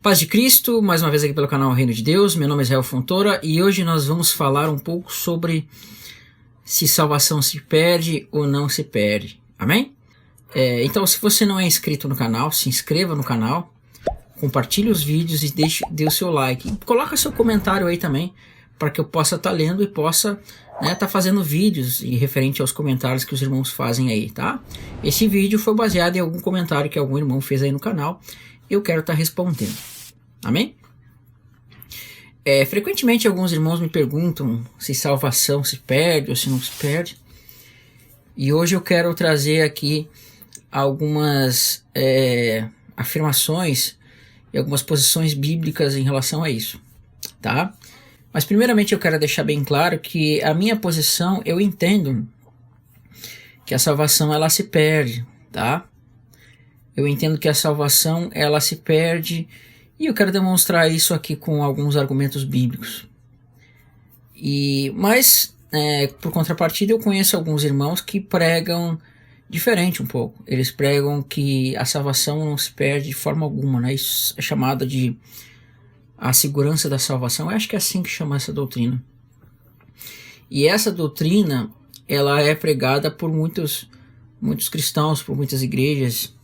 Paz de Cristo, mais uma vez aqui pelo canal Reino de Deus. Meu nome é Israel Fontoura e hoje nós vamos falar um pouco sobre se salvação se perde ou não se perde. Amém? Então, se você não é inscrito no canal, se inscreva no canal, compartilhe os vídeos e dê o seu like. E coloca seu comentário aí também, para que eu possa estar lendo e possa estar fazendo vídeos referente aos comentários que os irmãos fazem aí, tá? Esse vídeo foi baseado em algum comentário que algum irmão fez aí no canal. Eu quero estar respondendo. Amém? Frequentemente alguns irmãos me perguntam se salvação se perde ou se não se perde. E hoje eu quero trazer aqui algumas afirmações e algumas posições bíblicas em relação a isso, tá? Mas primeiramente eu quero deixar bem claro que a minha posição, eu entendo que a salvação ela se perde, tá? Eu entendo que a salvação ela se perde e eu quero demonstrar isso aqui com alguns argumentos bíblicos. Mas por contrapartida eu conheço alguns irmãos que pregam diferente um pouco. Eles pregam que a salvação não se perde de forma alguma, né? Isso é chamado de a segurança da salvação. Eu acho que é assim que chama essa doutrina. E essa doutrina ela é pregada por muitos cristãos, por muitas igrejas,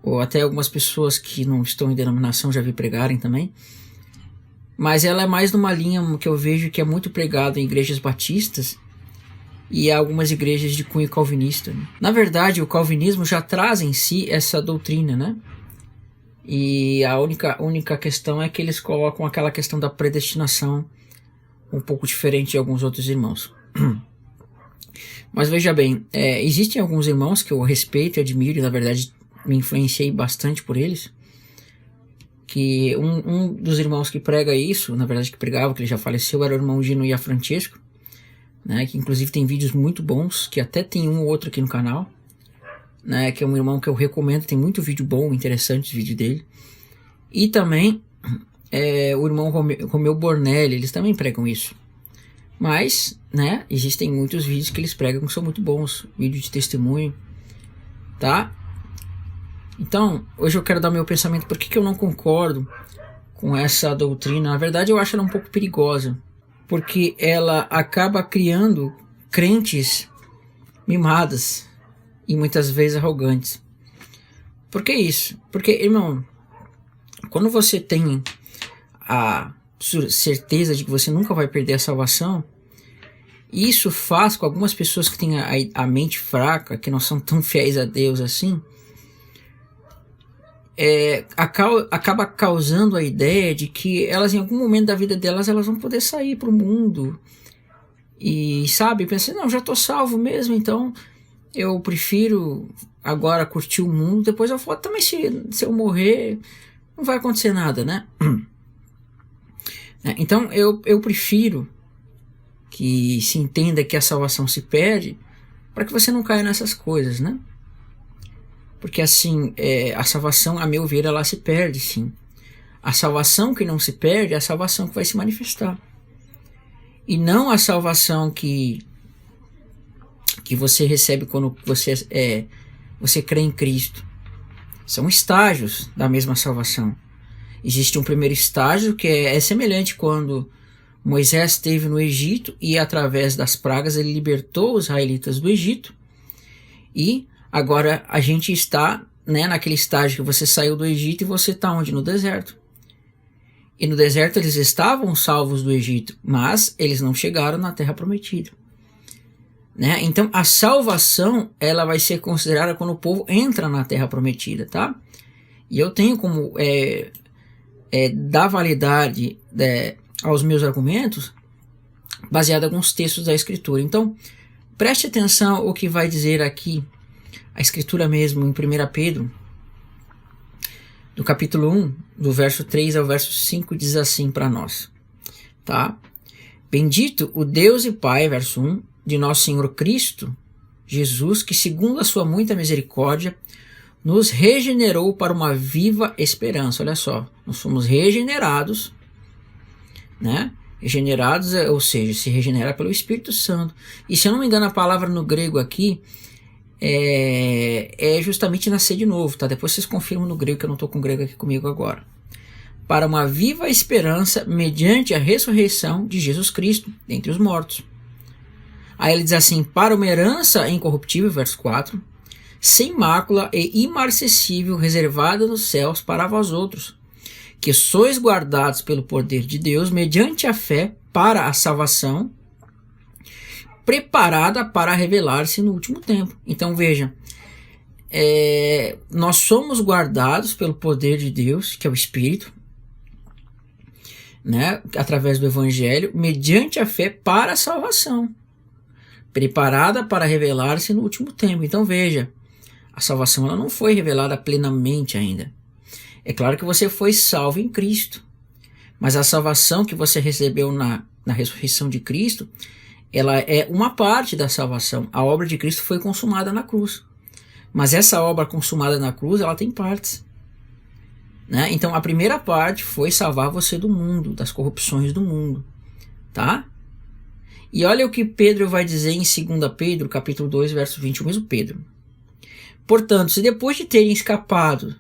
ou até algumas pessoas que não estão em denominação já vi pregarem também. Mas ela é mais numa linha que eu vejo que é muito pregada em igrejas batistas e algumas igrejas de cunho calvinista. Na verdade, o calvinismo já traz em si essa doutrina, né? E a única questão é que eles colocam aquela questão da predestinação um pouco diferente de alguns outros irmãos. Mas veja bem, existem alguns irmãos que eu respeito e admiro, e na verdade me influenciei bastante por eles, que um dos irmãos que prega isso, na verdade que pregava, que ele já faleceu, era o irmão Gino Ia Francesco, né, que inclusive tem vídeos muito bons, que até tem um ou outro aqui no canal, né, que é um irmão que eu recomendo, tem muito vídeo bom, interessante os vídeos dele. E também o irmão Romeu Bornelli, eles também pregam isso. Mas, né, existem muitos vídeos que eles pregam que são muito bons, vídeo de testemunho, tá? Então, hoje eu quero dar meu pensamento por que eu não concordo com essa doutrina. Na verdade, eu acho ela um pouco perigosa, porque ela acaba criando crentes mimadas e muitas vezes arrogantes. Por que isso? Porque, irmão, quando você tem a certeza de que você nunca vai perder a salvação, isso faz com algumas pessoas que têm a mente fraca, que não são tão fiéis a Deus assim, acaba causando a ideia de que elas em algum momento da vida delas elas vão poder sair para o mundo e, sabe, pensar, não, já estou salvo mesmo, então eu prefiro agora curtir o mundo, depois eu falo, também se eu morrer não vai acontecer nada, né? Então eu prefiro que se entenda que a salvação se perde, para que você não caia nessas coisas, né? Porque assim, a salvação, a meu ver, ela se perde, sim. A salvação que não se perde é a salvação que vai se manifestar. E não a salvação que você recebe quando você crê em Cristo. São estágios da mesma salvação. Existe um primeiro estágio que é semelhante quando Moisés esteve no Egito e através das pragas ele libertou os israelitas do Egito. E agora a gente está, né, naquele estágio que você saiu do Egito e você está onde? No deserto. E no deserto eles estavam salvos do Egito, mas eles não chegaram na terra prometida. Né? Então a salvação ela vai ser considerada quando o povo entra na terra prometida, tá? E eu tenho como dar validade aos meus argumentos baseado em alguns textos da Escritura. Então preste atenção o que vai dizer aqui a Escritura mesmo em 1 Pedro, do capítulo 1, do verso 3 ao verso 5, diz assim para nós, tá? Bendito o Deus e Pai, verso 1, de nosso Senhor Cristo Jesus, que segundo a sua muita misericórdia nos regenerou para uma viva esperança. Olha só, nós fomos regenerados, né? Regenerados, ou seja, se regenera pelo Espírito Santo. E se eu não me engano a palavra no grego aqui é justamente nascer de novo, tá? Depois vocês confirmam no grego, que eu não estou com o grego aqui comigo agora. para uma viva esperança mediante a ressurreição de Jesus Cristo dentre os mortos. Aí ele diz assim, para uma herança incorruptível, verso 4, sem mácula e imarcessível, reservada nos céus para vós outros, que sois guardados pelo poder de Deus, mediante a fé para a salvação, preparada para revelar-se no último tempo. Então veja, nós somos guardados pelo poder de Deus, que é o Espírito, né, através do Evangelho, mediante a fé para a salvação, preparada para revelar-se no último tempo. Então veja, a salvação ela não foi revelada plenamente ainda. É claro que você foi salvo em Cristo, mas a salvação que você recebeu na ressurreição de Cristo, ela é uma parte da salvação. A obra de Cristo foi consumada na cruz, mas essa obra consumada na cruz, ela tem partes. Né? Então a primeira parte foi salvar você do mundo, das corrupções do mundo, tá? E olha o que Pedro vai dizer em 2 Pedro, capítulo 2, verso 21, mesmo Pedro. Portanto, se depois de terem escapado,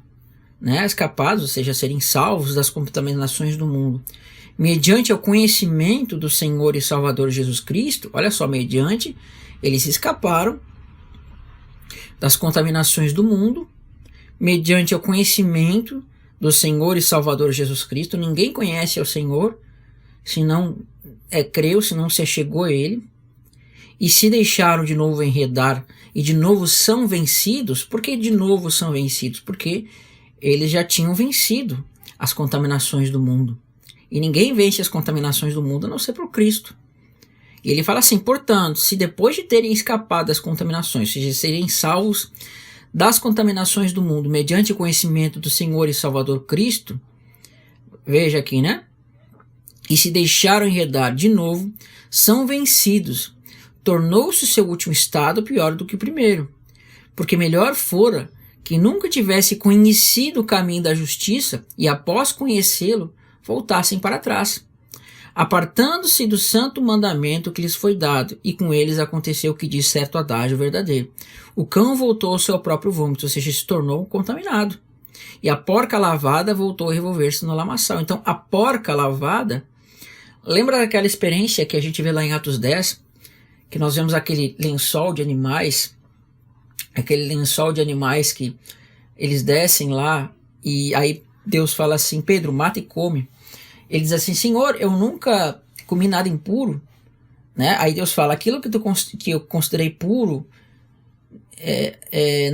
ou seja, serem salvos das contaminações do mundo, mediante o conhecimento do Senhor e Salvador Jesus Cristo, olha só, mediante, eles escaparam das contaminações do mundo, mediante o conhecimento do Senhor e Salvador Jesus Cristo. Ninguém conhece ao Senhor se não creu, se não se achegou a Ele, e se deixaram de novo enredar e de novo são vencidos. Por que de novo são vencidos? Porque eles já tinham vencido as contaminações do mundo, e ninguém vence as contaminações do mundo a não ser por Cristo. E ele fala assim, portanto, se depois de terem escapado das contaminações, ou seja, serem salvos das contaminações do mundo, mediante o conhecimento do Senhor e Salvador Cristo, veja aqui, né? E se deixaram enredar de novo, são vencidos. Tornou-se o seu último estado pior do que o primeiro. Porque melhor fora que nunca tivesse conhecido o caminho da justiça e após conhecê-lo, voltassem para trás, apartando-se do santo mandamento que lhes foi dado, e com eles aconteceu o que diz certo adágio verdadeiro. O cão voltou ao seu próprio vômito, ou seja, se tornou contaminado. E a porca lavada voltou a revolver-se no lamaçal. Então, a porca lavada, lembra daquela experiência que a gente vê lá em Atos 10, que nós vemos aquele lençol de animais, que eles descem lá, e aí Deus fala assim, Pedro, mata e come. Ele diz assim, Senhor, eu nunca comi nada impuro, né? Aí Deus fala, aquilo que eu considerei puro,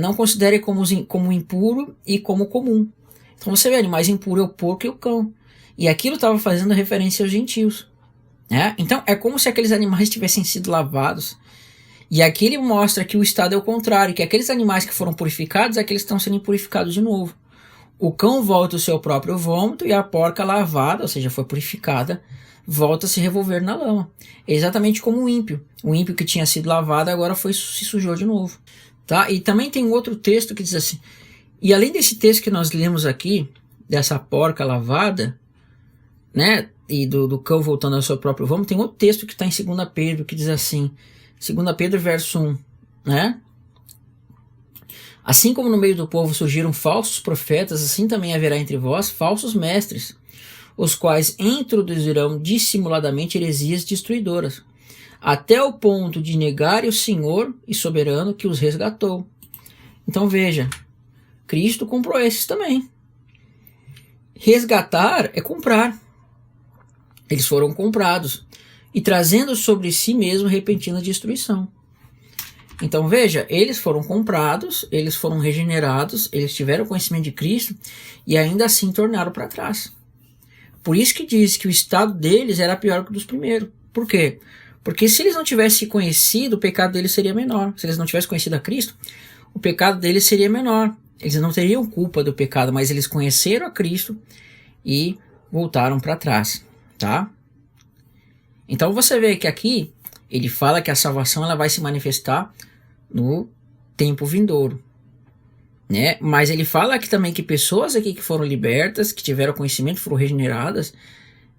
não considere como impuro e como comum. Então você vê, animais impuros é o porco e o cão. E aquilo estava fazendo referência aos gentios. Né? Então é como se aqueles animais tivessem sido lavados. E aqui ele mostra que o estado é o contrário, que aqueles animais que foram purificados, aqueles estão sendo purificados de novo. O cão volta ao seu próprio vômito e a porca lavada, ou seja, foi purificada, volta a se revolver na lama. É exatamente como o ímpio. O ímpio que tinha sido lavado agora se sujou de novo. Tá? E também tem um outro texto que diz assim, e além desse texto que nós lemos aqui, dessa porca lavada, né, e do cão voltando ao seu próprio vômito, tem outro texto que está em 2 Pedro, que diz assim, 2 Pedro verso 1, né? Assim como no meio do povo surgiram falsos profetas, assim também haverá entre vós falsos mestres, os quais introduzirão dissimuladamente heresias destruidoras, até o ponto de negarem o Senhor e soberano que os resgatou. Então veja, Cristo comprou esses também. Resgatar é comprar. Eles foram comprados e trazendo sobre si mesmo repentina destruição. Então veja, eles foram comprados, eles foram regenerados, eles tiveram conhecimento de Cristo e ainda assim tornaram para trás. Por isso que diz que o estado deles era pior que o dos primeiros. Por quê? Porque se eles não tivessem conhecido, o pecado deles seria menor. Se eles não tivessem conhecido a Cristo, o pecado deles seria menor. Eles não teriam culpa do pecado, mas eles conheceram a Cristo e voltaram para trás, tá? Então você vê que aqui ele fala que a salvação ela vai se manifestar no tempo vindouro, né? Mas ele fala aqui também que pessoas aqui que foram libertas, que tiveram conhecimento, foram regeneradas,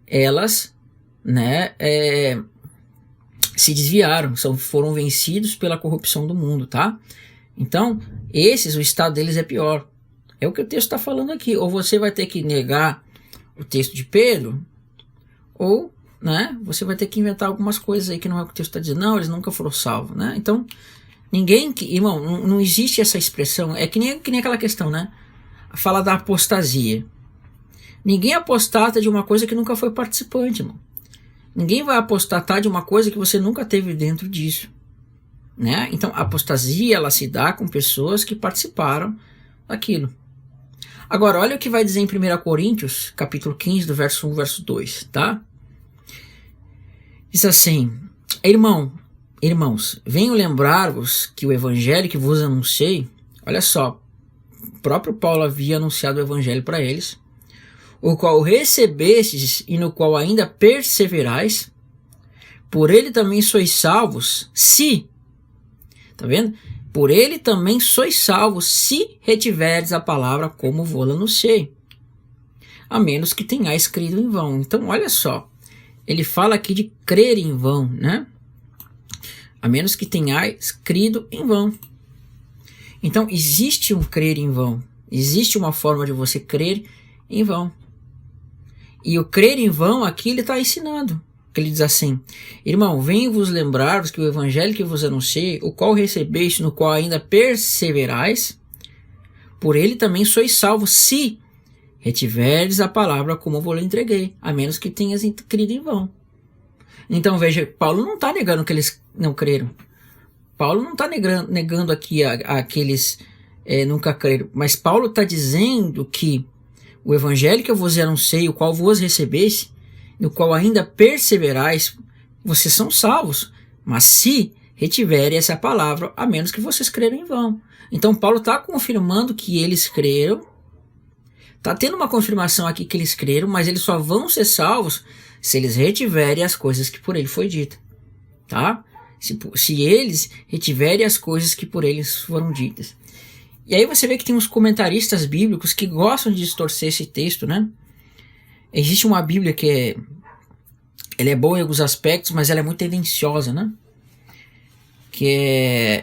elas, né, se desviaram, foram vencidos pela corrupção do mundo, tá? Então, o estado deles é pior. É o que o texto está falando aqui. Ou você vai ter que negar o texto de Pedro, ou, né, você vai ter que inventar algumas coisas aí que não é o que o texto está dizendo. Não, eles nunca foram salvos, né? Então, irmão, não existe essa expressão. É que nem aquela questão, né? Fala da apostasia. Ninguém apostata de uma coisa que nunca foi participante, irmão. Ninguém vai apostatar de uma coisa que você nunca teve dentro disso, né? Então, a apostasia, ela se dá com pessoas que participaram daquilo. Agora, olha o que vai dizer em 1 Coríntios, capítulo 15, do verso 1, verso 2, tá? Diz assim: Irmãos, venho lembrar-vos que o evangelho que vos anunciei, olha só, o próprio Paulo havia anunciado o evangelho para eles, o qual recebestes e no qual ainda perseverais, por ele também sois salvos, se, tá vendo? Por ele também sois salvos, se retiverdes a palavra como vou anunciei, a menos que tenhais crido em vão. Então, olha só, ele fala aqui de crer em vão, né? A menos que tenhais crido em vão. Então, existe um crer em vão. Existe uma forma de você crer em vão. E o crer em vão aqui ele está ensinando. Ele diz assim: irmão, venho-vos lembrar-vos que o evangelho que vos anunciei, o qual recebeste, no qual ainda perseverais, por ele também sois salvos, se retiverdes a palavra como eu vos entreguei, a menos que tenhas crido em vão. Então veja, Paulo não está negando que eles não creram. Paulo não está negando aqui aqueles nunca creram. Mas Paulo está dizendo que o evangelho que eu vos anunciei, o qual vos recebeste, no qual ainda perseverais, vocês são salvos. Mas se retiverem essa palavra, a menos que vocês creram em vão. Então Paulo está confirmando que eles creram. Está tendo uma confirmação aqui que eles creram, mas eles só vão ser salvos se eles retiverem as coisas que por ele foi dita. Tá? Se eles retiverem as coisas que por eles foram ditas. E aí você vê que tem uns comentaristas bíblicos que gostam de distorcer esse texto, né? Existe uma Bíblia que ela é boa em alguns aspectos, mas ela é muito tendenciosa, né?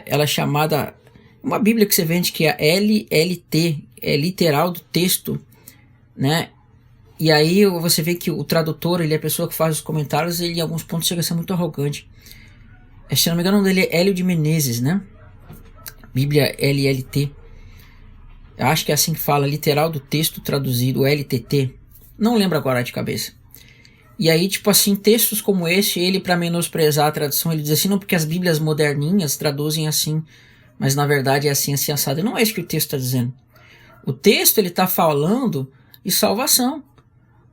Ela é chamada, uma Bíblia que você vende que é a LLT, é literal do texto, né? E aí você vê que o tradutor, ele é a pessoa que faz os comentários, ele em alguns pontos chega a ser muito arrogante. Se não me engano, o nome dele é Hélio de Menezes, né? Bíblia LLT. Eu acho que é assim que fala, literal do texto traduzido, LTT. Não lembro agora de cabeça. E aí, tipo assim, textos como esse, ele, para menosprezar a tradução, ele diz assim, não, porque as bíblias moderninhas traduzem assim, mas na verdade é assim assado. E não é isso que o texto está dizendo. O texto, ele está falando de salvação.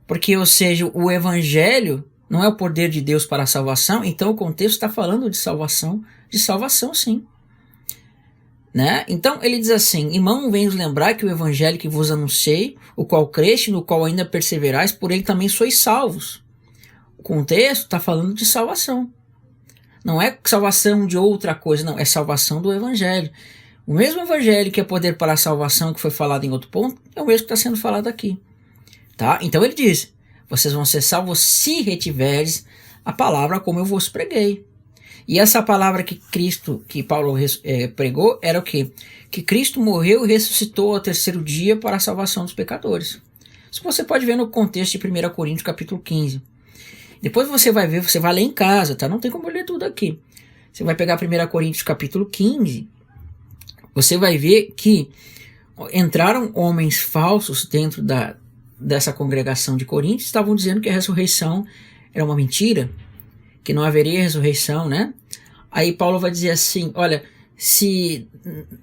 Porque, ou seja, o evangelho não é o poder de Deus para a salvação, então o contexto está falando de salvação sim. Né? Então ele diz assim: irmão, venho lembrar que o evangelho que vos anunciei, o qual creste, no qual ainda perseverais, por ele também sois salvos. O contexto está falando de salvação. Não é salvação de outra coisa, não, é salvação do evangelho. O mesmo evangelho que é poder para a salvação, que foi falado em outro ponto, é o mesmo que está sendo falado aqui. Tá? Então ele diz: vocês vão ser salvos se retiveres a palavra como eu vos preguei. E essa palavra que Paulo pregou era o quê? Que Cristo morreu e ressuscitou ao terceiro dia para a salvação dos pecadores. Isso você pode ver no contexto de 1 Coríntios capítulo 15. Depois você vai ver, você vai ler em casa, tá? Não tem como ler tudo aqui. Você vai pegar 1 Coríntios capítulo 15, você vai ver que entraram homens falsos dentro dessa congregação de Coríntios, estavam dizendo que a ressurreição era uma mentira, que não haveria ressurreição, né? Aí Paulo vai dizer assim, olha, se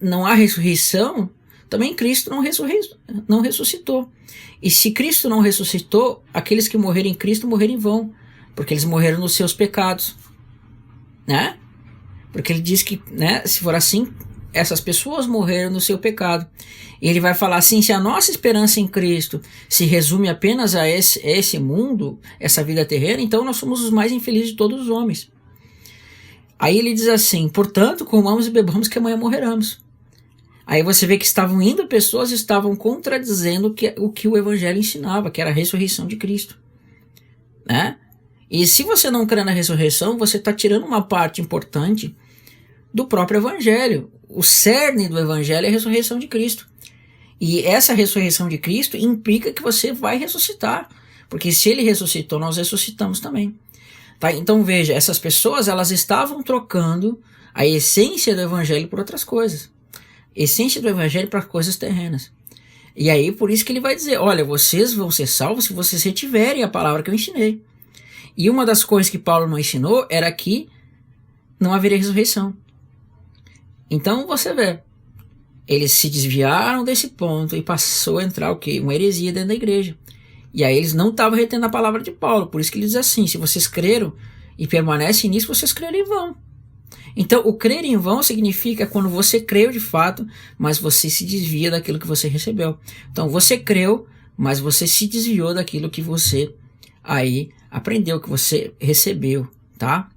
não há ressurreição, também Cristo não ressuscitou. E se Cristo não ressuscitou, aqueles que morreram em Cristo morreram em vão, porque eles morreram nos seus pecados, né? Porque ele diz que, né, se for assim, essas pessoas morreram no seu pecado. E ele vai falar assim: se a nossa esperança em Cristo se resume apenas a esse mundo, essa vida terrena, então nós somos os mais infelizes de todos os homens. Aí ele diz assim: portanto, comamos e bebamos que amanhã morreremos. Aí você vê que estavam indo pessoas, estavam contradizendo o que o evangelho ensinava, que era a ressurreição de Cristo, né? E se você não crê na ressurreição, você está tirando uma parte importante do próprio evangelho. O cerne do evangelho é a ressurreição de Cristo. E essa ressurreição de Cristo implica que você vai ressuscitar. Porque se ele ressuscitou, nós ressuscitamos também. Tá? Então veja, essas pessoas elas estavam trocando a essência do evangelho por outras coisas. Essência do evangelho para coisas terrenas. E aí por isso que ele vai dizer, olha, vocês vão ser salvos se vocês retiverem a palavra que eu ensinei. E uma das coisas que Paulo não ensinou era que não haveria ressurreição. Então você vê, eles se desviaram desse ponto e passou a entrar o quê? Uma heresia dentro da igreja. E aí eles não estavam retendo a palavra de Paulo, por isso que ele diz assim, se vocês creram e permanecem nisso, vocês creram em vão. Então o crer em vão significa quando você creu de fato, mas você se desvia daquilo que você recebeu. Então você creu, mas você se desviou daquilo que você aí aprendeu, que você recebeu, tá?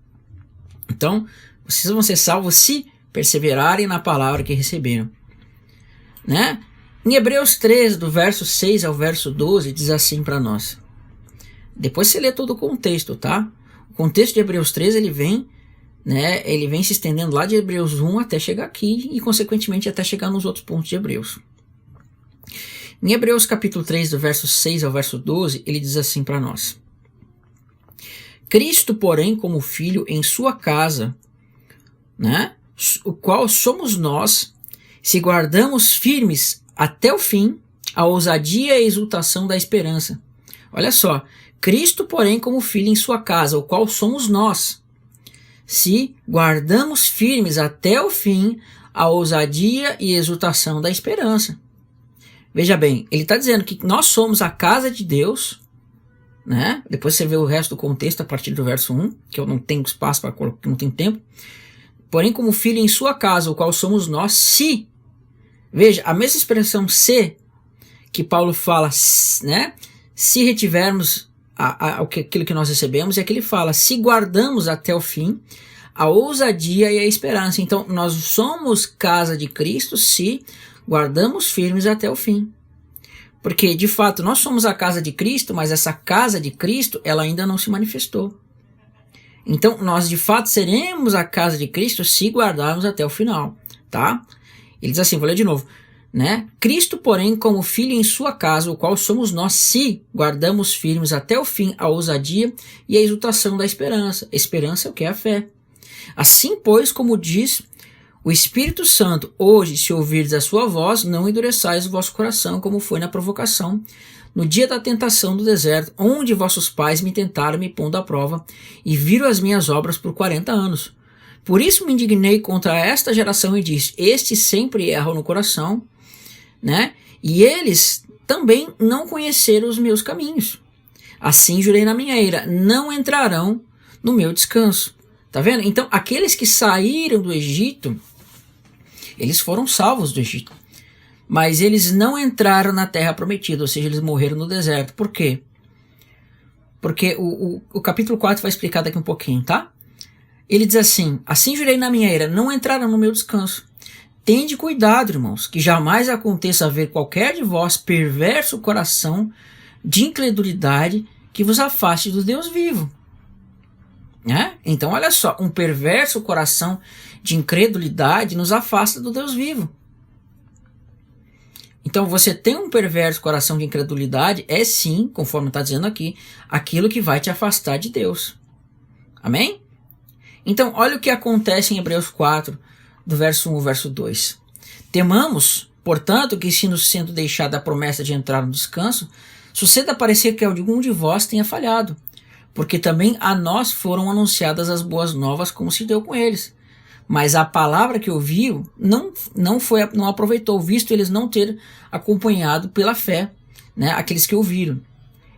Então vocês vão ser salvos se perseverarem na palavra que receberam, né? Em Hebreus 3, do verso 6 ao verso 12, diz assim para nós. Depois você lê todo o contexto, tá? O contexto de Hebreus 3, ele vem se estendendo lá de Hebreus 1 até chegar aqui e, consequentemente, até chegar nos outros pontos de Hebreus. Em Hebreus capítulo 3, do verso 6 ao verso 12, ele diz assim para nós. Cristo, porém, como filho em sua casa, né? O qual somos nós, se guardamos firmes até o fim a ousadia e a exultação da esperança. Olha só, Cristo, porém, como filho em sua casa, o qual somos nós, se guardamos firmes até o fim a ousadia e exultação da esperança. Veja bem, ele está dizendo que nós somos a casa de Deus, né? Depois você vê o resto do contexto a partir do verso 1, que eu não tenho espaço para colocar, não tenho tempo. Porém, como filho em sua casa, o qual somos nós, se... Veja, a mesma expressão se, que Paulo fala, né? Se retivermos aquilo que nós recebemos, é que ele fala, se guardamos até o fim a ousadia e a esperança. Então, nós somos casa de Cristo se guardamos firmes até o fim. Porque, de fato, nós somos a casa de Cristo, mas essa casa de Cristo, ela ainda não se manifestou. Então, nós, de fato, seremos a casa de Cristo se guardarmos até o final, tá? Ele diz assim, vou ler de novo, né? Cristo, porém, como filho em sua casa, o qual somos nós, se guardamos firmes até o fim a ousadia e a exultação da esperança. Esperança é o que? É a fé. Assim, pois, como diz o Espírito Santo, hoje, se ouvirdes a sua voz, não endureçais o vosso coração, como foi na provocação, no dia da tentação do deserto, onde vossos pais me tentaram me pondo à prova, e viram as minhas obras por 40 anos. Por isso me indignei contra esta geração e disse, estes sempre erram no coração, né? E eles também não conheceram os meus caminhos. Assim jurei na minha ira, não entrarão no meu descanso. Tá vendo? Então, aqueles que saíram do Egito, eles foram salvos do Egito. Mas eles não entraram na terra prometida, ou seja, eles morreram no deserto. Por quê? Porque o capítulo 4 vai explicar daqui um pouquinho, tá? Ele diz assim, assim jurei na minha ira, não entrarão no meu descanso. Tende cuidado, irmãos, que jamais aconteça haver qualquer de vós perverso coração de incredulidade que vos afaste do Deus vivo. Né? Então, olha só, um perverso coração de incredulidade nos afasta do Deus vivo. Então, você tem um perverso coração de incredulidade, é sim, conforme está dizendo aqui, aquilo que vai te afastar de Deus. Amém? Então, olha o que acontece em Hebreus 4, do verso 1 ao verso 2. Temamos, portanto, que se nos sendo deixada a promessa de entrar no descanso, suceda parecer que algum de vós tenha falhado, porque também a nós foram anunciadas as boas novas como se deu com eles. Mas a palavra que ouviu não aproveitou, visto eles não ter acompanhado pela fé, né, aqueles que ouviram.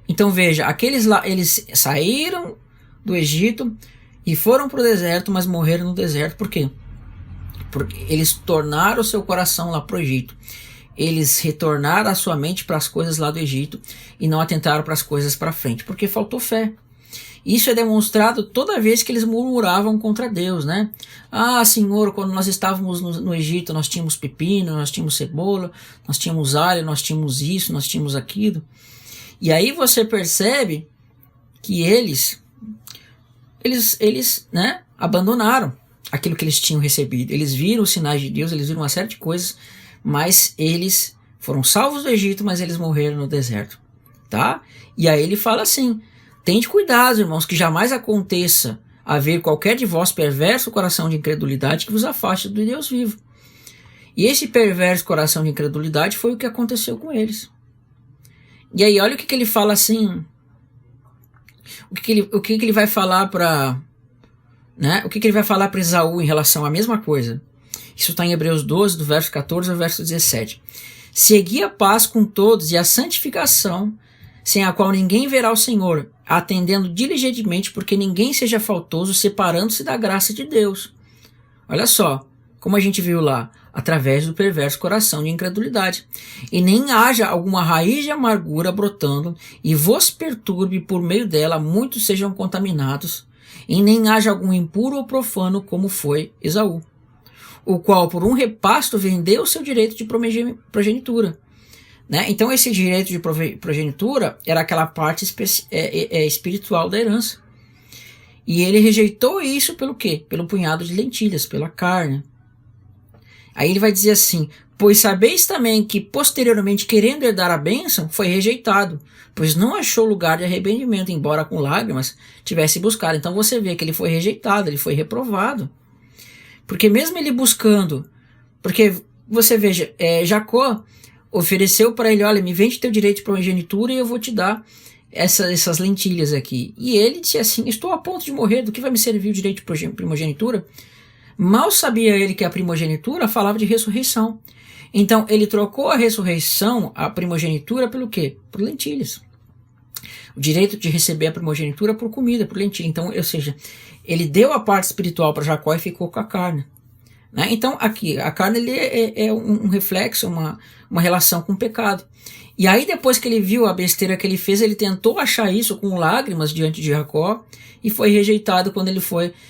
Então veja, aqueles lá, eles saíram do Egito e foram para o deserto, mas morreram no deserto. Por quê? Porque eles tornaram o seu coração lá para o Egito. Eles retornaram a sua mente para as coisas lá do Egito e não atentaram para as coisas para frente, porque faltou fé. Isso é demonstrado toda vez que eles murmuravam contra Deus, né? Ah, Senhor, quando nós estávamos no Egito, nós tínhamos pepino, nós tínhamos cebola, nós tínhamos alho, nós tínhamos isso, nós tínhamos aquilo. E aí você percebe que eles né, abandonaram aquilo que eles tinham recebido. Eles viram os sinais de Deus, eles viram uma série de coisas, mas eles foram salvos do Egito, mas eles morreram no deserto. tá? E aí ele fala assim: tende cuidado, irmãos, que jamais aconteça haver qualquer de vós perverso coração de incredulidade que vos afaste do Deus vivo. E esse perverso coração de incredulidade foi o que aconteceu com eles. E aí olha o que ele fala assim, o que ele vai falar para, né? O que ele vai falar para Esaú em relação à mesma coisa. Isso está em Hebreus 12, do verso 14 ao verso 17. Segui a paz com todos e a santificação, sem a qual ninguém verá o Senhor, atendendo diligentemente, porque ninguém seja faltoso, separando-se da graça de Deus. Olha só, como a gente viu lá, através do perverso coração de incredulidade. E nem haja alguma raiz de amargura brotando, e vos perturbe por meio dela, muitos sejam contaminados, e nem haja algum impuro ou profano, como foi Esaú, o qual por um repasto vendeu o seu direito de progenitura. Né? Então esse direito de progenitura era aquela parte espiritual da herança. E ele rejeitou isso pelo quê? Pelo punhado de lentilhas, pela carne. Aí ele vai dizer assim: pois sabeis também que posteriormente, querendo herdar a bênção, foi rejeitado, pois não achou lugar de arrependimento, embora com lágrimas tivesse buscado. Então você vê que ele foi rejeitado, ele foi reprovado. Porque mesmo ele buscando, porque você veja, Jacó ofereceu para ele: olha, me vende teu direito de primogenitura e eu vou te dar essas lentilhas aqui. E ele disse assim: estou a ponto de morrer, do que vai me servir o direito de primogenitura? Mal sabia ele que a primogenitura falava de ressurreição. Então ele trocou a ressurreição, a primogenitura, pelo quê? Por lentilhas. O direito de receber a primogenitura por comida, por lentilha. Então, ou seja, ele deu a parte espiritual para Jacó e ficou com a carne. Né? Então aqui, a carne ele é um reflexo, uma relação com o pecado. E aí depois que ele viu a besteira que ele fez, ele tentou achar isso com lágrimas diante de Jacó e foi rejeitado quando ele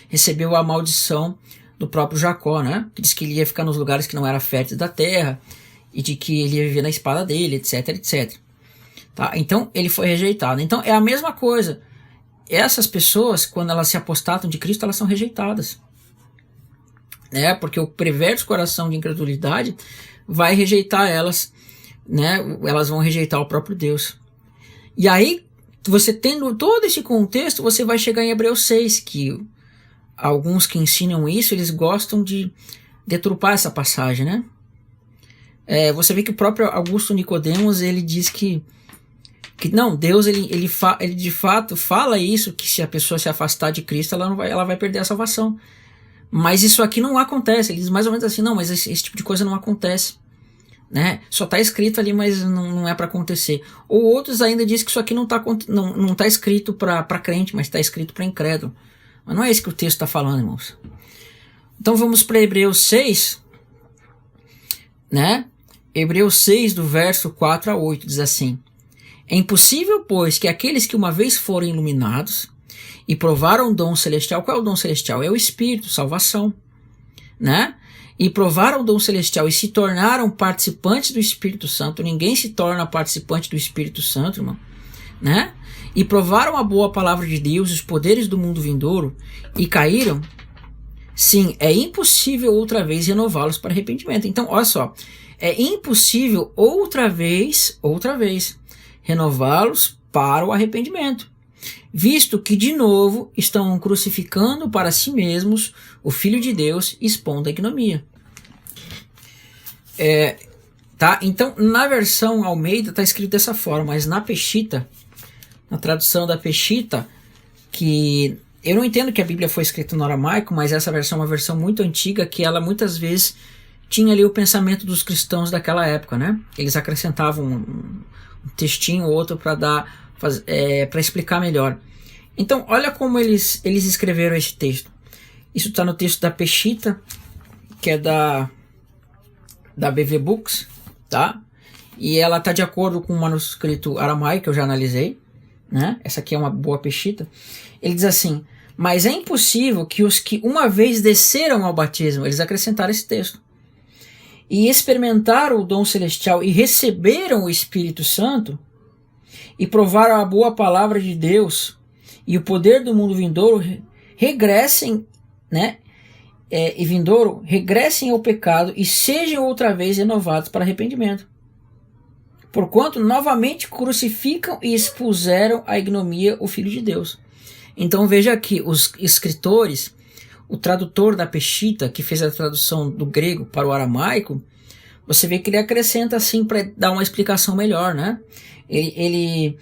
recebeu a maldição do próprio Jacó, né? Que diz que ele ia ficar nos lugares que não era fértil da terra e de que ele ia viver na espada dele, etc, etc. Tá? Então ele foi rejeitado. Então é a mesma coisa. Essas pessoas, quando elas se apostatam de Cristo, elas são rejeitadas. Né? Porque o perverso coração de incredulidade vai rejeitar elas, né? Elas vão rejeitar o próprio Deus. E aí, você tendo todo esse contexto, você vai chegar em Hebreus 6, que alguns que ensinam isso, eles gostam de deturpar essa passagem, né? Você vê que o próprio Augusto Nicodemos, ele diz que não, Deus ele de fato fala isso, que se a pessoa se afastar de Cristo, ela vai perder a salvação. Mas isso aqui não acontece. Ele diz mais ou menos assim: não, mas esse tipo de coisa não acontece. Né? Só está escrito ali, mas não é para acontecer. Ou outros ainda dizem que isso aqui não está escrito para crente, mas está escrito para incrédulo. Mas não é isso que o texto está falando, irmãos. Então vamos para Hebreus 6. Né? Hebreus 6, do verso 4 a 8, diz assim: é impossível, pois, que aqueles que uma vez foram iluminados e provaram o dom celestial. Qual é o dom celestial? É o Espírito, salvação. Né? E provaram o dom celestial e se tornaram participantes do Espírito Santo. Ninguém se torna participante do Espírito Santo, irmão. Né? E provaram a boa palavra de Deus, os poderes do mundo vindouro, e caíram. Sim, é impossível outra vez renová-los para arrependimento. Então, olha só. É impossível outra vez, renová-los para o arrependimento, visto que de novo estão crucificando para si mesmos o Filho de Deus, expondo a ignomia. Tá? Então, na versão Almeida está escrito dessa forma, mas na Peshitta, na tradução da Peshitta, que eu não entendo que a Bíblia foi escrita no aramaico, mas essa versão é uma versão muito antiga, que ela muitas vezes tinha ali o pensamento dos cristãos daquela época, né? Eles acrescentavam um textinho ou outro para explicar melhor. Então, olha como eles escreveram esse texto. Isso está no texto da Peshitta, que é da BV Books, tá? E ela está de acordo com o manuscrito aramaico que eu já analisei, né? Essa aqui é uma boa Peshitta. Ele diz assim: mas é impossível que os que uma vez desceram ao batismo, eles acrescentaram esse texto, e experimentaram o dom celestial e receberam o Espírito Santo e provaram a boa palavra de Deus e o poder do mundo vindouro, regressem, né? Regressem ao pecado e sejam outra vez renovados para arrependimento. porquanto novamente crucificam e expuseram à ignomínia o Filho de Deus. Então veja aqui, os escritores, o tradutor da Peshitta, que fez a tradução do grego para o aramaico, você vê que ele acrescenta assim para dar uma explicação melhor, né? Ele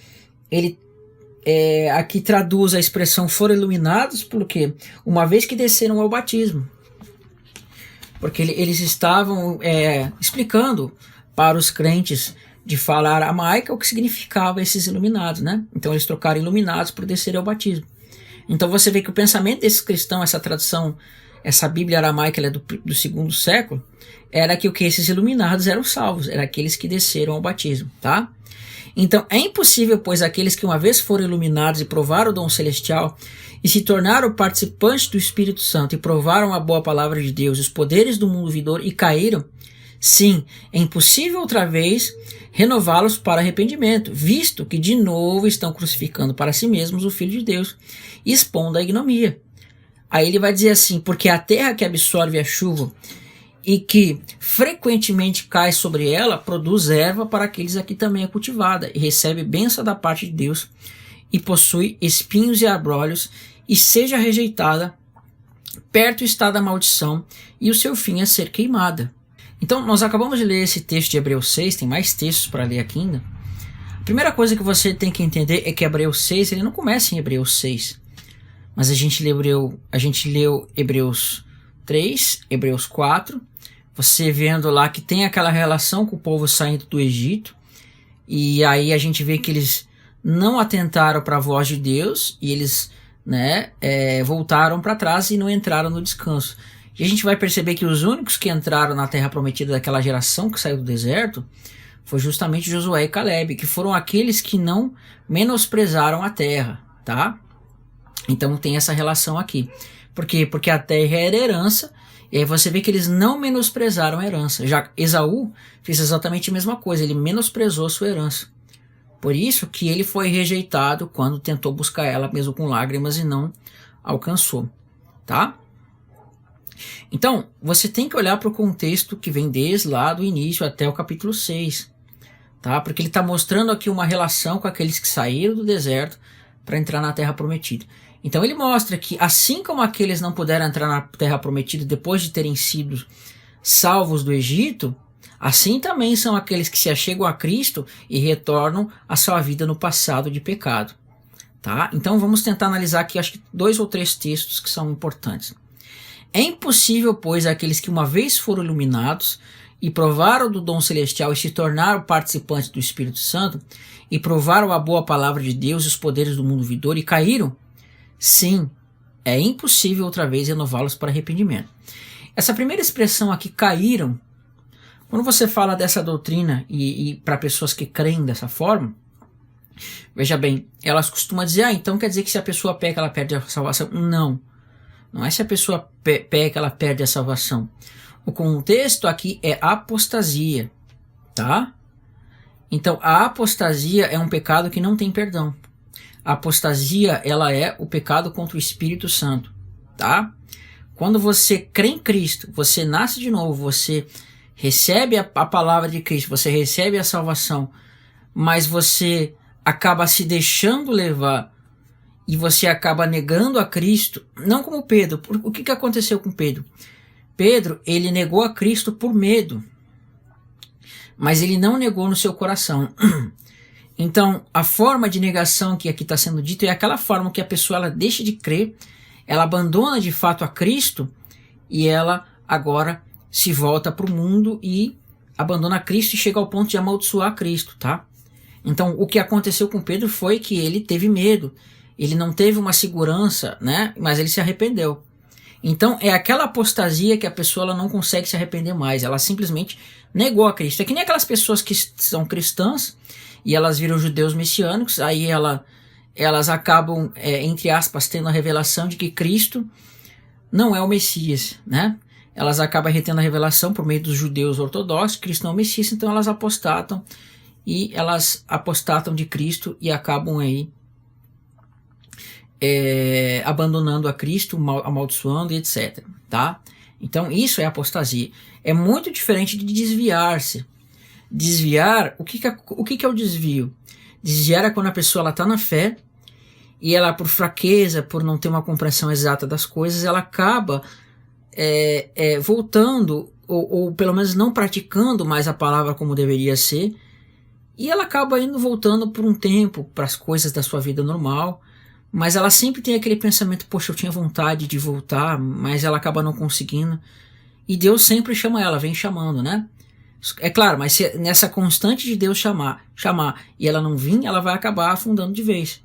aqui traduz a expressão foram iluminados, porque uma vez que desceram ao batismo, porque eles estavam explicando para os crentes de fala aramaica o que significava esses iluminados, né? Então eles trocaram iluminados por descer ao batismo. Então você vê que o pensamento desses cristãos, essa tradução, essa Bíblia aramaica, ela é do segundo século, era que esses iluminados eram salvos, eram aqueles que desceram ao batismo, tá? Então é impossível, pois aqueles que uma vez foram iluminados e provaram o dom celestial e se tornaram participantes do Espírito Santo e provaram a boa palavra de Deus, os poderes do mundo vindouro e caíram, sim, é impossível outra vez renová-los para arrependimento, visto que de novo estão crucificando para si mesmos o Filho de Deus e expondo a ignomia. Aí ele vai dizer assim, porque a terra que absorve a chuva e que frequentemente cai sobre ela, produz erva para aqueles a que também é cultivada, e recebe bênção da parte de Deus, e possui espinhos e abrolhos, e seja rejeitada, perto está da maldição, e o seu fim é ser queimada. Então, nós acabamos de ler esse texto de Hebreus 6, tem mais textos para ler aqui ainda. A primeira coisa que você tem que entender é que Hebreus 6, ele não começa em Hebreus 6, mas a gente leu Hebreus 3, Hebreus 4, você vendo lá que tem aquela relação com o povo saindo do Egito, e aí a gente vê que eles não atentaram para a voz de Deus, e eles voltaram para trás e não entraram no descanso. E a gente vai perceber que os únicos que entraram na terra prometida daquela geração que saiu do deserto foi justamente Josué e Caleb, que foram aqueles que não menosprezaram a terra, tá? Então tem essa relação aqui. Por quê? Porque a terra era herança, e aí você vê que eles não menosprezaram a herança. Já Esaú fez exatamente a mesma coisa, ele menosprezou a sua herança. Por isso que ele foi rejeitado quando tentou buscar ela mesmo com lágrimas e não alcançou, tá? Então, você tem que olhar para o contexto que vem desde lá do início até o capítulo 6, tá? Porque ele está mostrando aqui uma relação com aqueles que saíram do deserto para entrar na terra prometida. Então ele mostra que assim como aqueles não puderam entrar na terra prometida depois de terem sido salvos do Egito, assim também são aqueles que se achegam a Cristo e retornam à sua vida no passado de pecado, tá? Então vamos tentar analisar aqui, acho que 2 ou 3 textos que são importantes. É impossível, pois, aqueles que uma vez foram iluminados e provaram do dom celestial e se tornaram participantes do Espírito Santo e provaram a boa palavra de Deus e os poderes do mundo vindouro e caíram, sim, é impossível outra vez renová-los para arrependimento. Essa primeira expressão aqui, caíram, quando você fala dessa doutrina e para pessoas que creem dessa forma, veja bem, elas costumam dizer, então quer dizer que se a pessoa peca, ela perde a salvação. Não é se a pessoa peca, ela perde a salvação. O contexto aqui é apostasia, tá? Então, a apostasia é um pecado que não tem perdão. A apostasia, ela é o pecado contra o Espírito Santo, tá? Quando você crê em Cristo, você nasce de novo, você recebe a palavra de Cristo, você recebe a salvação, mas você acaba se deixando levar e você acaba negando a Cristo, não como Pedro. O que aconteceu com Pedro? Pedro, ele negou a Cristo por medo, mas ele não negou no seu coração. Então, a forma de negação que aqui está sendo dito é aquela forma que a pessoa ela deixa de crer, ela abandona de fato a Cristo e ela agora se volta para o mundo e abandona Cristo e chega ao ponto de amaldiçoar Cristo, tá? Então, o que aconteceu com Pedro foi que ele teve medo, ele não teve uma segurança, né? Mas ele se arrependeu. Então, é aquela apostasia que a pessoa ela não consegue se arrepender mais, ela simplesmente negou a Cristo. É que nem aquelas pessoas que são cristãs e elas viram judeus messiânicos, aí elas acabam, entre aspas, tendo a revelação de que Cristo não é o Messias, né? Elas acabam retendo a revelação por meio dos judeus ortodoxos, Cristo não é o Messias, então elas apostatam, e elas apostatam de Cristo e acabam aí abandonando a Cristo, amaldiçoando e etc, tá? Então isso é apostasia. É muito diferente de desviar-se. Desviar, o que é o desvio? Desviar é quando a pessoa está na fé e ela, por fraqueza, por não ter uma compreensão exata das coisas, ela acaba voltando, ou pelo menos não praticando mais a palavra como deveria ser, e ela acaba voltando por um tempo para as coisas da sua vida normal, mas ela sempre tem aquele pensamento, poxa, eu tinha vontade de voltar, mas ela acaba não conseguindo, e Deus sempre chama ela, vem chamando, né? É claro, mas se nessa constante de Deus chamar e ela não vir, ela vai acabar afundando de vez.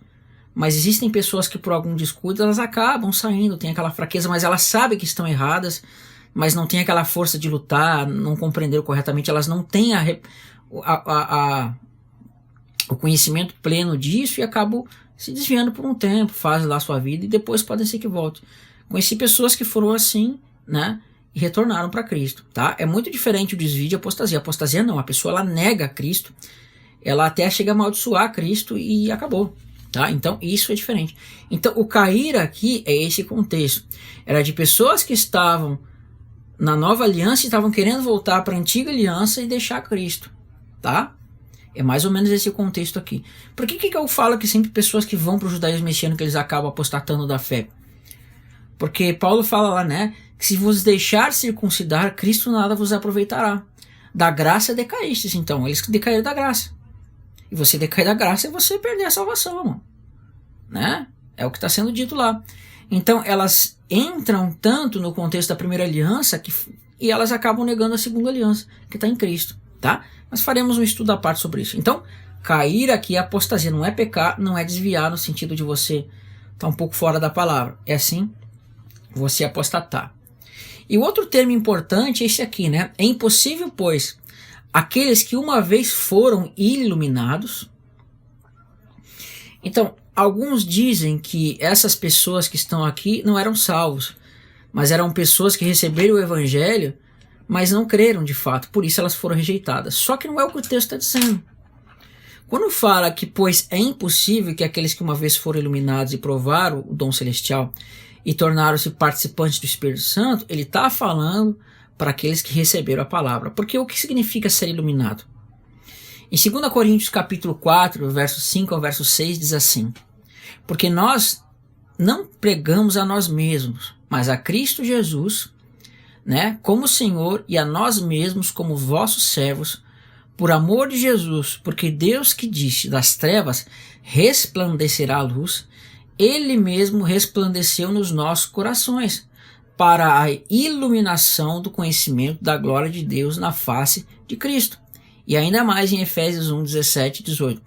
Mas existem pessoas que por algum descuido elas acabam saindo, tem aquela fraqueza, mas elas sabem que estão erradas, mas não tem aquela força de lutar, não compreenderam corretamente, elas não têm o conhecimento pleno disso e acabam se desviando por um tempo, fazem lá a sua vida e depois podem ser que volte. Conheci pessoas que foram assim, né, e retornaram para Cristo, tá? É muito diferente o desvio de apostasia. A apostasia não, a pessoa ela nega Cristo, ela até chega a amaldiçoar Cristo e acabou. Tá? Então isso é diferente. Então o cair aqui é esse contexto. Era de pessoas que estavam na nova aliança e estavam querendo voltar para a antiga aliança e deixar Cristo. Tá? É mais ou menos esse contexto aqui. Por que eu falo que sempre pessoas que vão para o judaísmo messiânico eles acabam apostatando da fé? Porque Paulo fala lá, né? Que se vos deixar circuncidar, Cristo nada vos aproveitará. Da graça decaístes. Então eles decaíram da graça. E você decair da graça é você perder a salvação, mano. Né? É o que está sendo dito lá. Então elas entram tanto no contexto da primeira aliança e elas acabam negando a segunda aliança, que está em Cristo. Tá? Mas faremos um estudo à parte sobre isso. Então, cair aqui é apostasia, não é pecar, não é desviar no sentido de você estar um pouco fora da palavra. É assim, você apostatar. E o outro termo importante é esse aqui, né? É impossível, pois, aqueles que uma vez foram iluminados. Então, alguns dizem que essas pessoas que estão aqui não eram salvos, mas eram pessoas que receberam o evangelho, mas não creram de fato, por isso elas foram rejeitadas. Só que não é o que o texto está dizendo. Quando fala que, pois, é impossível que aqueles que uma vez foram iluminados e provaram o dom celestial e tornaram-se participantes do Espírito Santo, ele está falando para aqueles que receberam a palavra. Porque o que significa ser iluminado? Em 2 Coríntios capítulo 4, verso 5 ao verso 6, diz assim: porque nós não pregamos a nós mesmos, mas a Cristo Jesus, né, como Senhor, e a nós mesmos como vossos servos, por amor de Jesus, porque Deus que disse, das trevas resplandecerá a luz, Ele mesmo resplandeceu nos nossos corações, para a iluminação do conhecimento da glória de Deus na face de Cristo. E ainda mais em Efésios 1, 17 e 18.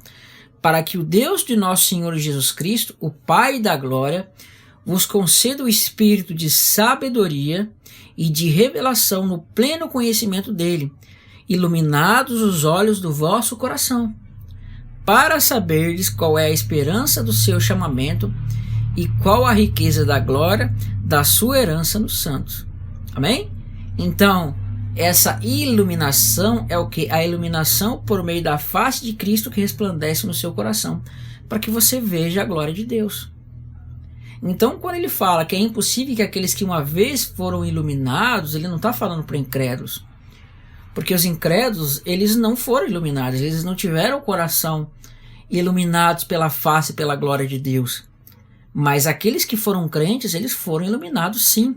Para que o Deus de nosso Senhor Jesus Cristo, o Pai da glória, vos conceda o espírito de sabedoria e de revelação no pleno conhecimento dele, iluminados os olhos do vosso coração, para saberdes qual é a esperança do seu chamamento e qual a riqueza da glória da sua herança nos santos. Amém? Então, essa iluminação é o que? A iluminação por meio da face de Cristo que resplandece no seu coração, para que você veja a glória de Deus. Então, quando ele fala que é impossível que aqueles que uma vez foram iluminados, ele não está falando para incrédulos. Porque os incrédulos, eles não foram iluminados, eles não tiveram o coração iluminados pela face e pela glória de Deus. Mas aqueles que foram crentes, eles foram iluminados sim,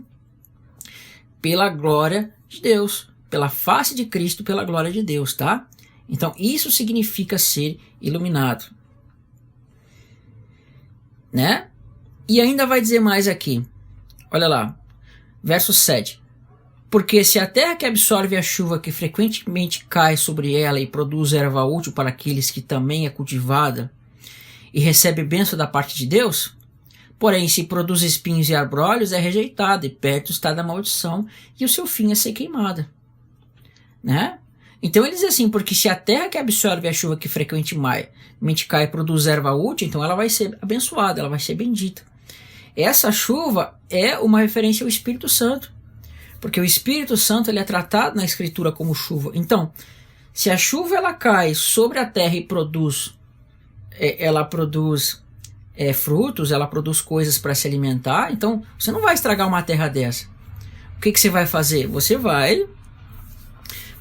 pela glória de Deus, pela face de Cristo, pela glória de Deus, tá? Então isso significa ser iluminado, né? E ainda vai dizer mais aqui, olha lá, verso 7. Porque se a terra que absorve a chuva que frequentemente cai sobre ela e produz erva útil para aqueles que também é cultivada e recebe bênção da parte de Deus, porém se produz espinhos e abrolhos é rejeitada e perto está da maldição e o seu fim é ser queimada, né? Então ele diz assim, porque se a terra que absorve a chuva que frequentemente cai e produz erva útil, então ela vai ser abençoada, ela vai ser bendita. Essa chuva é uma referência ao Espírito Santo, porque o Espírito Santo ele é tratado na Escritura como chuva. Então, se a chuva ela cai sobre a terra e ela produz frutos, ela produz coisas para se alimentar, então você não vai estragar uma terra dessa. O que você vai fazer? Você vai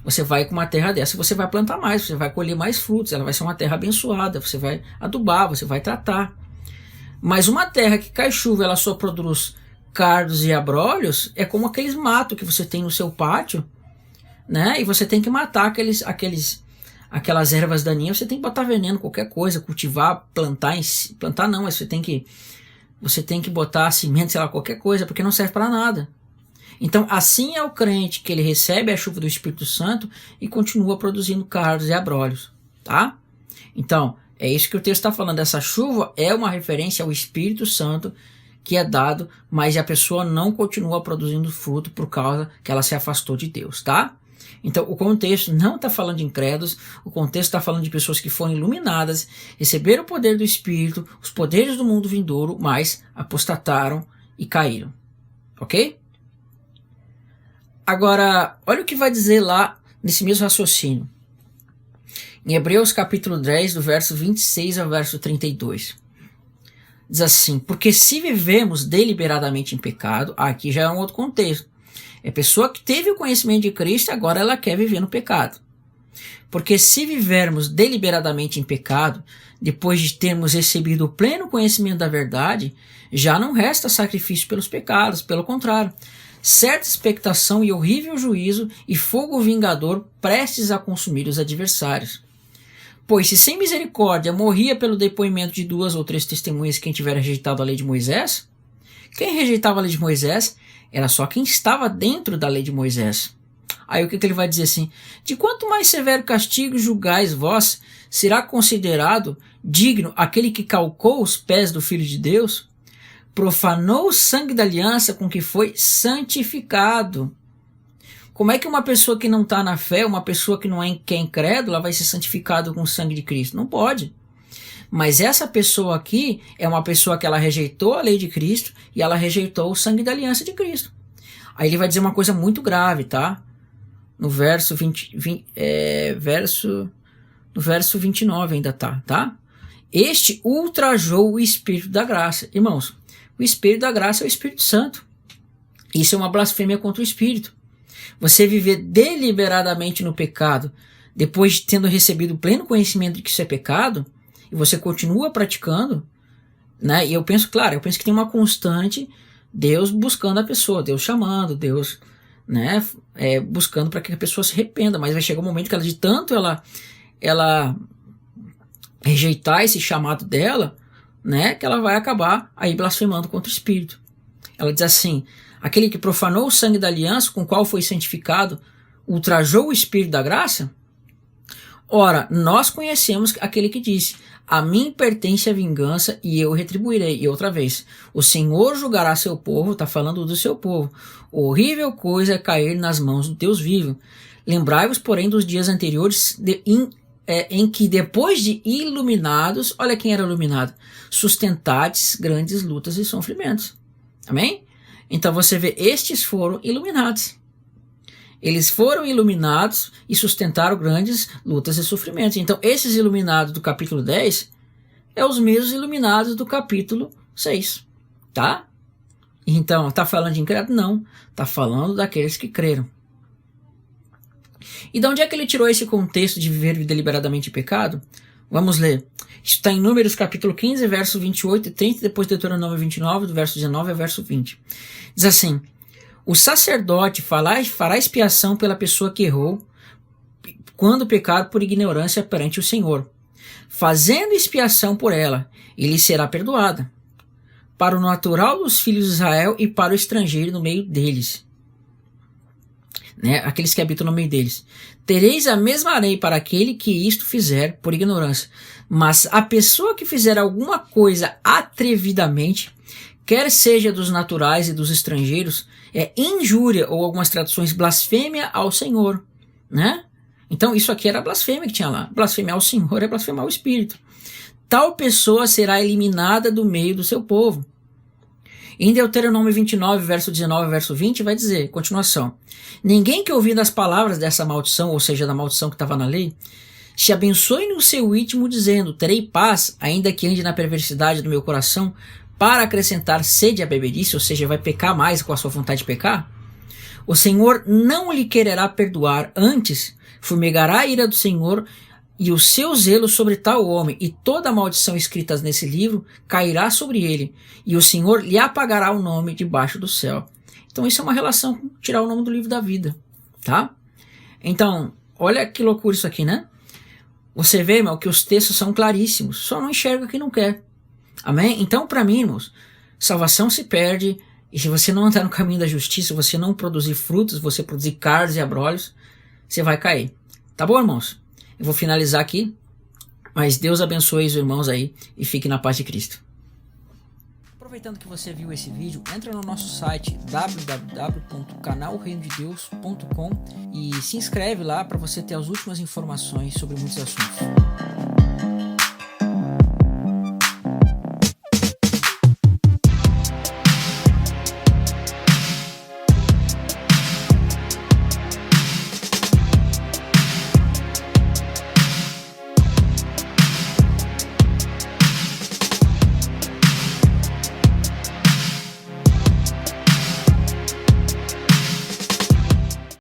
você vai com uma terra dessa, você vai plantar mais, você vai colher mais frutos, ela vai ser uma terra abençoada, você vai adubar, você vai tratar. Mas uma terra que cai chuva, ela só produz cardos e abrolhos, é como aqueles matos que você tem no seu pátio, né? E você tem que matar aquelas ervas daninhas, você tem que botar veneno, qualquer coisa, cultivar, plantar não, mas você tem que botar cimento, sei lá, qualquer coisa, porque não serve para nada. Então, assim é o crente, que ele recebe a chuva do Espírito Santo e continua produzindo cardos e abrolhos, tá? Então, é isso que o texto está falando. Essa chuva é uma referência ao Espírito Santo que é dado, mas a pessoa não continua produzindo fruto por causa que ela se afastou de Deus, tá? Então, o contexto não está falando de incrédulos, o contexto está falando de pessoas que foram iluminadas, receberam o poder do Espírito, os poderes do mundo vindouro, mas apostataram e caíram, ok? Agora, olha o que vai dizer lá nesse mesmo raciocínio. Em Hebreus capítulo 10, do verso 26 ao verso 32. Diz assim: porque se vivemos deliberadamente em pecado, aqui já é um outro contexto. É a pessoa que teve o conhecimento de Cristo, agora ela quer viver no pecado. Porque se vivermos deliberadamente em pecado, depois de termos recebido o pleno conhecimento da verdade, já não resta sacrifício pelos pecados, pelo contrário, certa expectação e horrível juízo e fogo vingador prestes a consumir os adversários. Pois se sem misericórdia morria pelo depoimento de 2 ou 3 testemunhas quem tiver rejeitado a lei de Moisés, quem rejeitava a lei de Moisés era só quem estava dentro da lei de Moisés. Aí o que ele vai dizer assim? De quanto mais severo castigo julgais vós, será considerado digno aquele que calcou os pés do Filho de Deus, profanou o sangue da aliança com que foi santificado. Como é que uma pessoa que não está na fé, uma pessoa que não é incrédula, vai ser santificado com o sangue de Cristo? Não pode. Mas essa pessoa aqui é uma pessoa que ela rejeitou a lei de Cristo e ela rejeitou o sangue da aliança de Cristo. Aí ele vai dizer uma coisa muito grave, tá? No verso 29 ainda tá? Este ultrajou o Espírito da graça. Irmãos, o Espírito da graça é o Espírito Santo. Isso é uma blasfêmia contra o Espírito. Você viver deliberadamente no pecado, depois de tendo recebido o pleno conhecimento de que isso é pecado, e você continua praticando, né? E eu penso que tem uma constante, Deus buscando a pessoa, Deus chamando, Deus, né, buscando para que a pessoa se arrependa, mas vai chegar um momento que ela, de tanto ela rejeitar esse chamado dela, né, que ela vai acabar aí blasfemando contra o Espírito. Ela diz assim: aquele que profanou o sangue da aliança com o qual foi santificado, ultrajou o Espírito da graça? Ora, nós conhecemos aquele que disse: a mim pertence a vingança e eu retribuirei. E outra vez, o Senhor julgará seu povo, está falando do seu povo. Horrível coisa é cair nas mãos do Deus vivo. Lembrai-vos, porém, dos dias anteriores em que, depois de iluminados, olha quem era iluminado, sustentates grandes lutas e sofrimentos. Amém? Então você vê, estes foram iluminados. Eles foram iluminados e sustentaram grandes lutas e sofrimentos. Então, esses iluminados do capítulo 10 é os mesmos iluminados do capítulo 6. Tá? Então, está falando de incrédulo? Não. Está falando daqueles que creram. E de onde é que ele tirou esse contexto de viver deliberadamente em pecado? Vamos ler. Isso está em Números capítulo 15, verso 28 e 30, depois Deuteronômio 29, do verso 19 ao verso 20. Diz assim: o sacerdote fará expiação pela pessoa que errou quando pecado por ignorância perante o Senhor. Fazendo expiação por ela, ele será perdoada. Para o natural dos filhos de Israel e para o estrangeiro no meio deles. Né? Aqueles que habitam no meio deles. Tereis a mesma lei para aquele que isto fizer por ignorância. Mas a pessoa que fizer alguma coisa atrevidamente, quer seja dos naturais e dos estrangeiros, é injúria, ou algumas traduções, blasfêmia ao Senhor, né? Então isso aqui era a blasfêmia que tinha lá. Blasfêmia ao Senhor é blasfemar o Espírito. Tal pessoa será eliminada do meio do seu povo. Em Deuteronômio 29, verso 19 verso 20, vai dizer, continuação: ninguém que ouvindo as palavras dessa maldição, ou seja, da maldição que estava na lei, se abençoe no seu íntimo, dizendo: terei paz, ainda que ande na perversidade do meu coração, para acrescentar sede à bebedice, ou seja, vai pecar mais com a sua vontade de pecar. O Senhor não lhe quererá perdoar, antes fumegará a ira do Senhor e o seu zelo sobre tal homem, e toda a maldição escrita nesse livro cairá sobre ele, e o Senhor lhe apagará o nome debaixo do céu. Então isso é uma relação com tirar o nome do livro da vida, tá? Então, olha que loucura isso aqui, né? Você vê, irmão, que os textos são claríssimos, só não enxerga quem não quer. Amém? Então, para mim, irmãos, salvação se perde, e se você não andar no caminho da justiça, você não produzir frutos, você produzir cardos e abrolhos, você vai cair. Tá bom, irmãos? Eu vou finalizar aqui, mas Deus abençoe os irmãos aí e fique na paz de Cristo. Aproveitando que você viu esse vídeo, entra no nosso site www.canalreinodedeus.com e se inscreve lá para você ter as últimas informações sobre muitos assuntos.